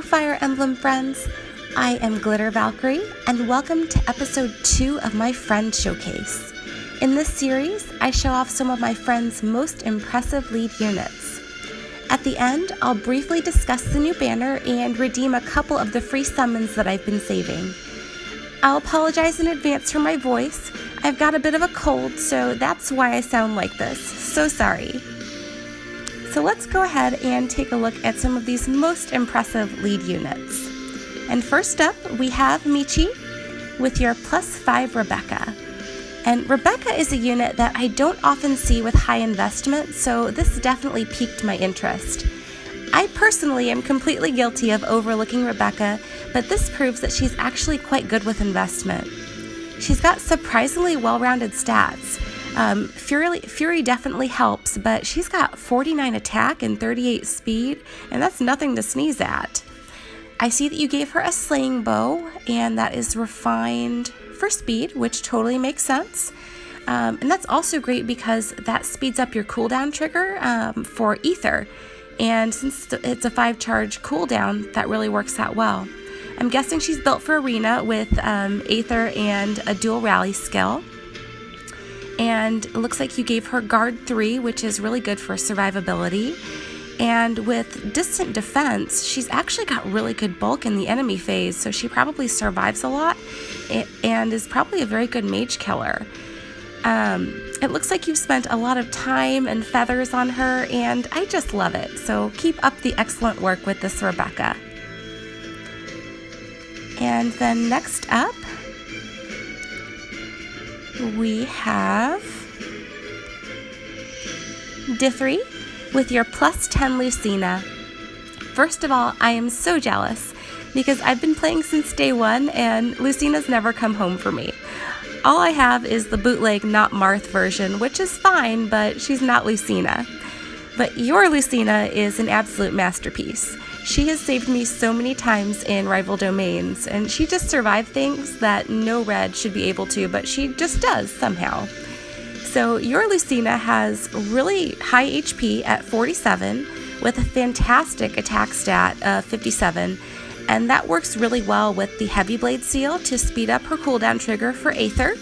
Fire Emblem friends, I am Glitter Valkyrie, and welcome to episode 2 of my Friend Showcase. In this series, I show off some of my friends' most impressive lead units. At the end, I'll briefly discuss the new banner and redeem a couple of the free summons that I've been saving. I'll apologize in advance for my voice. I've got a bit of a cold, so that's why I sound like this. So sorry. So let's go ahead and take a look at some of these most impressive lead units. And first up, we have Michi with your +5 Rebecca. And Rebecca is a unit that I don't often see with high investment, so this definitely piqued my interest. I personally am completely guilty of overlooking Rebecca, but this proves that she's actually quite good with investment. She's got surprisingly well-rounded stats. Fury definitely helps, but she's got 49 attack and 38 speed, and that's nothing to sneeze at. I see that you gave her a slaying bow, and that is refined for speed, which totally makes sense. And that's also great because that speeds up your cooldown trigger for Ether. And since it's a 5-charge cooldown, that really works out well. I'm guessing she's built for Arena with Aether and a dual rally skill. And it looks like you gave her Guard 3, which is really good for survivability. And with Distant Defense, she's actually got really good bulk in the enemy phase, so she probably survives a lot and is probably a very good mage killer. It looks like you've spent a lot of time and feathers on her, and I just love it. So keep up the excellent work with this Rebecca. And then next up, we have Dithri with your +10 Lucina. First of all, I am so jealous because I've been playing since day one and Lucina's never come home for me. All I have is the bootleg Not Marth version, which is fine, but she's not Lucina. But your Lucina is an absolute masterpiece. She has saved me so many times in rival domains, and she just survived things that no red should be able to, but she just does somehow. So your Lucina has really high HP at 47 with a fantastic attack stat of 57, and that works really well with the Heavy Blade Seal to speed up her cooldown trigger for Aether.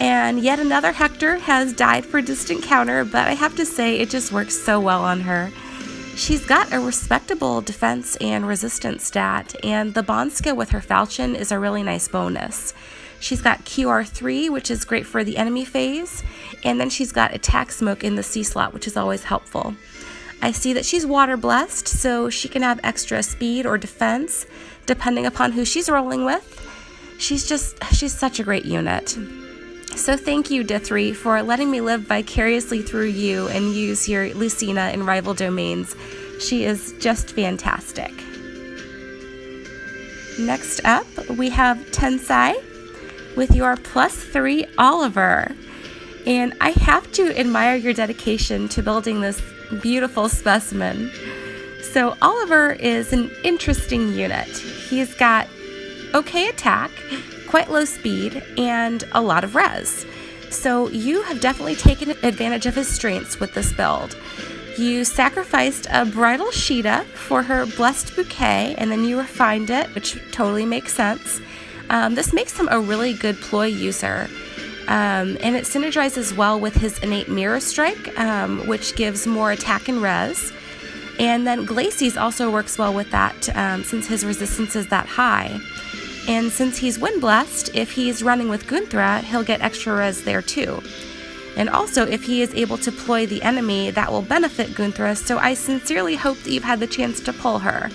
And yet another Hector has died for distant counter, but I have to say it just works so well on her. She's got a respectable defense and resistance stat, and the bond skill with her falchion is a really nice bonus. She's got QR3, which is great for the enemy phase, and then she's got attack smoke in the C slot, which is always helpful. I see that she's water blessed, so she can have extra speed or defense, depending upon who she's rolling with. She's such a great unit. So thank you, Dithri, for letting me live vicariously through you and use your Lucina in rival domains. She is just fantastic. Next up, we have Tensai with your +3 Oliver. And I have to admire your dedication to building this beautiful specimen. So Oliver is an interesting unit. He's got okay attack, quite low speed, and a lot of res. So you have definitely taken advantage of his strengths with this build. You sacrificed a Bridal Sheeta for her Blessed Bouquet, and then you refined it, which totally makes sense. This makes him a really good ploy user. And it synergizes well with his innate Mirror Strike, which gives more attack and res. And then Glacies also works well with that since his resistance is that high. And since he's Wind Blessed, if he's running with Gunthra, he'll get extra res there too. And also, if he is able to ploy the enemy, that will benefit Gunthra, so I sincerely hope that you've had the chance to pull her.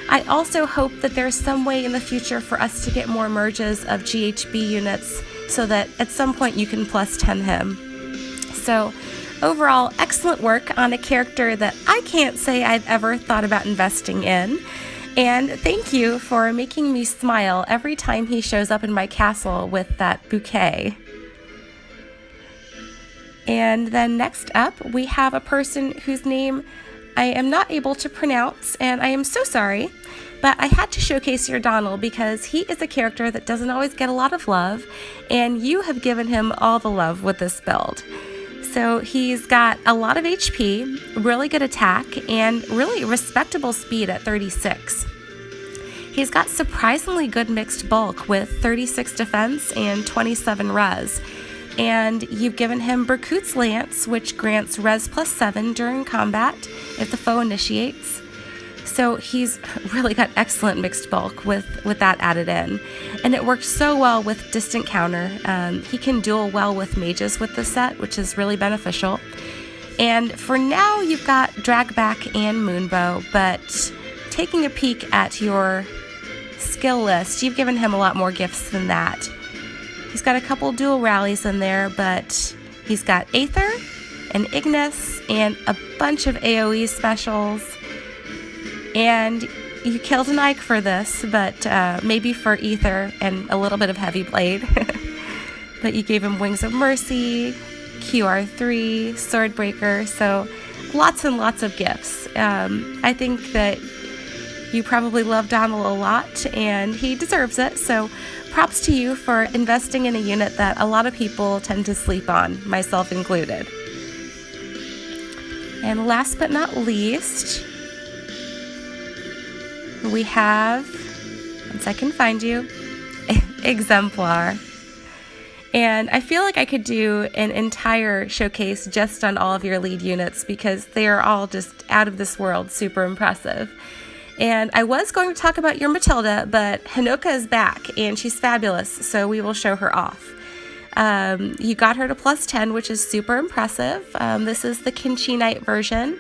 I also hope that there's some way in the future for us to get more merges of GHB units so that at some point you can +10 him. So overall, excellent work on a character that I can't say I've ever thought about investing in. And thank you for making me smile every time he shows up in my castle with that bouquet. And then next up, we have a person whose name I am not able to pronounce, and I am so sorry, but I had to showcase your Donald because he is a character that doesn't always get a lot of love, and you have given him all the love with this build. So he's got a lot of HP, really good attack, and really respectable speed at 36. He's got surprisingly good mixed bulk with 36 defense and 27 res. And you've given him Berkut's Lance, which grants res +7 during combat if the foe initiates. So he's really got excellent mixed bulk with that added in. And it works so well with distant counter. He can duel well with mages with the set, which is really beneficial. And for now, you've got Dragback and Moonbow, but taking a peek at your skill list, you've given him a lot more gifts than that. He's got a couple dual rallies in there, but he's got Aether and Ignis and a bunch of AoE specials. And you killed an Ike for this, but maybe for Aether and a little bit of Heavy Blade. But you gave him Wings of Mercy, QR3, Swordbreaker, so lots and lots of gifts. I think that you probably love Donald a lot, and he deserves it, so props to you for investing in a unit that a lot of people tend to sleep on, myself included. And last but not least, we have, once I can find you, Exemplar. And I feel like I could do an entire showcase just on all of your lead units because they are all just out of this world, super impressive. And I was going to talk about your Matilda, but Hanoka is back and she's fabulous, so we will show her off. You got her to +10, which is super impressive. This is the Kinchi Knight version,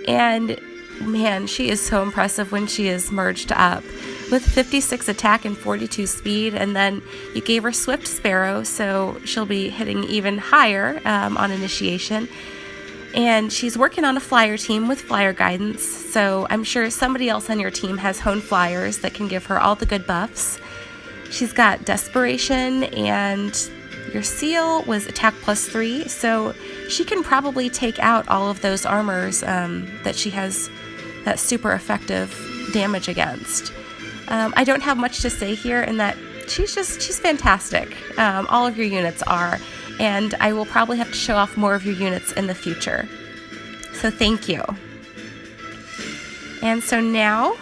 and man, she is so impressive when she is merged up with 56 attack and 42 speed. And then you gave her Swift Sparrow, so she'll be hitting even higher on initiation. And she's working on a flyer team with flyer guidance, so I'm sure somebody else on your team has honed flyers that can give her all the good buffs. She's got Desperation, and your seal was attack +3, so she can probably take out all of those armors that she has that super effective damage against. I don't have much to say here in that she's fantastic. All of your units are. And I will probably have to show off more of your units in the future. So thank you. And so now,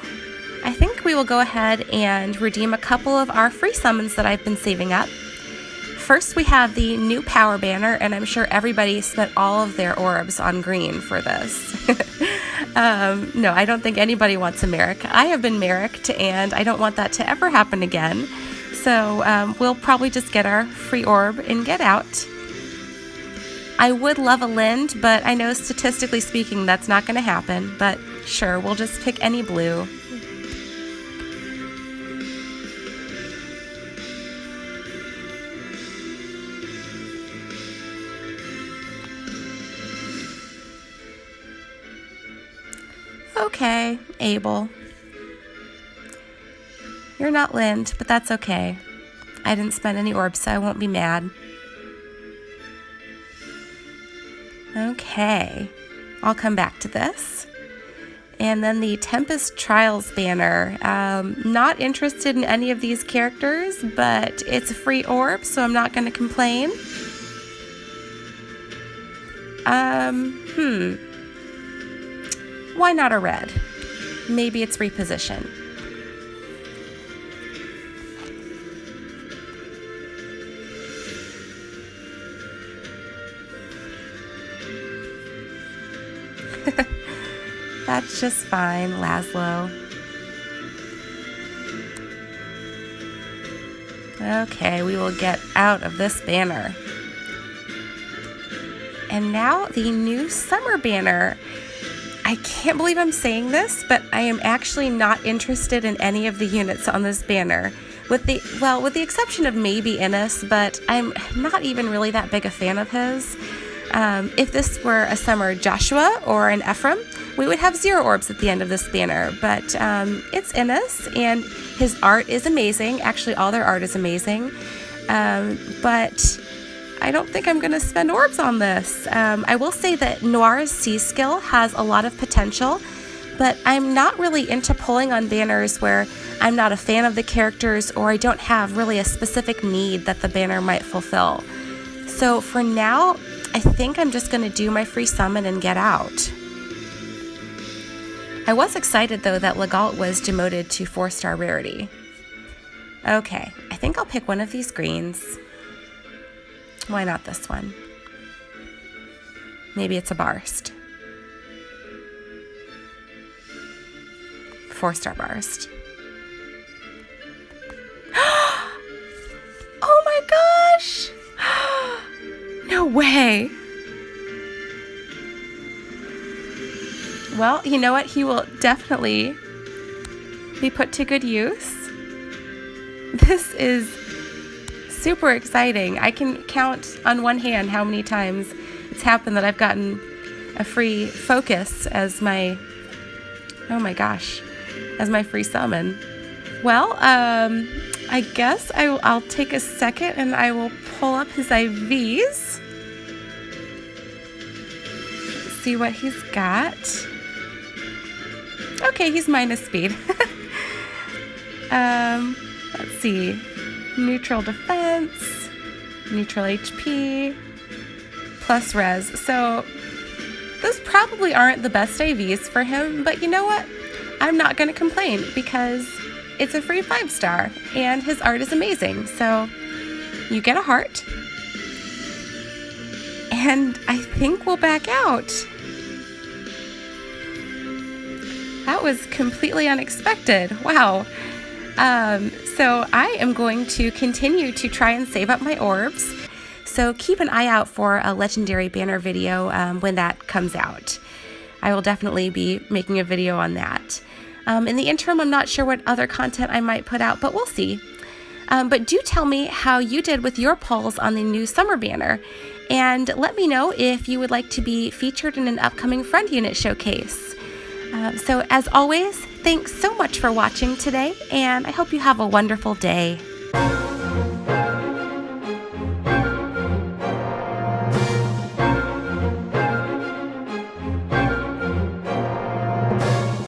I think we will go ahead and redeem a couple of our free summons that I've been saving up. First, we have the new power banner, and I'm sure everybody spent all of their orbs on green for this. No, I don't think anybody wants a Merrick. I have been Merricked, and I don't want that to ever happen again. So we'll probably just get our free orb and get out. I would love a Lind, but I know statistically speaking that's not going to happen. But sure, we'll just pick any blue. Okay, Abel. You're not Lind, but that's okay. I didn't spend any orbs, so I won't be mad. Okay, I'll come back to this. And then the Tempest Trials banner. Not interested in any of these characters, but it's a free orb, so I'm not going to complain. Why not a red? Maybe it's reposition. That's just fine, Laszlo. Okay, we will get out of this banner. And now the new summer banner. I can't believe I'm saying this, but I am actually not interested in any of the units on this banner. With the exception of maybe Innis, but I'm not even really that big a fan of his. If this were a summer Joshua or an Ephraim, we would have 0 orbs at the end of this banner, but it's Innis, and his art is amazing. Actually, all their art is amazing, but I don't think I'm going to spend orbs on this. I will say that Noir's Sea skill has a lot of potential, but I'm not really into pulling on banners where I'm not a fan of the characters or I don't have really a specific need that the banner might fulfill. So for now, I think I'm just going to do my free summon and get out. I was excited, though, that Legault was demoted to 4-star rarity. Okay, I think I'll pick one of these greens. Why not this one? Maybe it's a Barst. 4-star Barst. Oh my gosh! No way! Well, you know what? He will definitely be put to good use. This is super exciting. I can count on one hand how many times it's happened that I've gotten a free focus as my, oh my gosh, as my free summon. Well, I guess I'll take a second and I will pull up his IVs. See what he's got. Okay, he's minus speed. Let's see. Neutral defense, neutral HP, plus res. So those probably aren't the best IVs for him, but you know what? I'm not going to complain because it's a free 5-star and his art is amazing. So you get a heart. And I think we'll back out. That was completely unexpected. Wow. So I am going to continue to try and save up my orbs. So keep an eye out for a legendary banner video when that comes out. I will definitely be making a video on that. In the interim, I'm not sure what other content I might put out, but we'll see. But do tell me how you did with your pulls on the new summer banner. And let me know if you would like to be featured in an upcoming friend unit showcase. So as always, thanks so much for watching today, and I hope you have a wonderful day.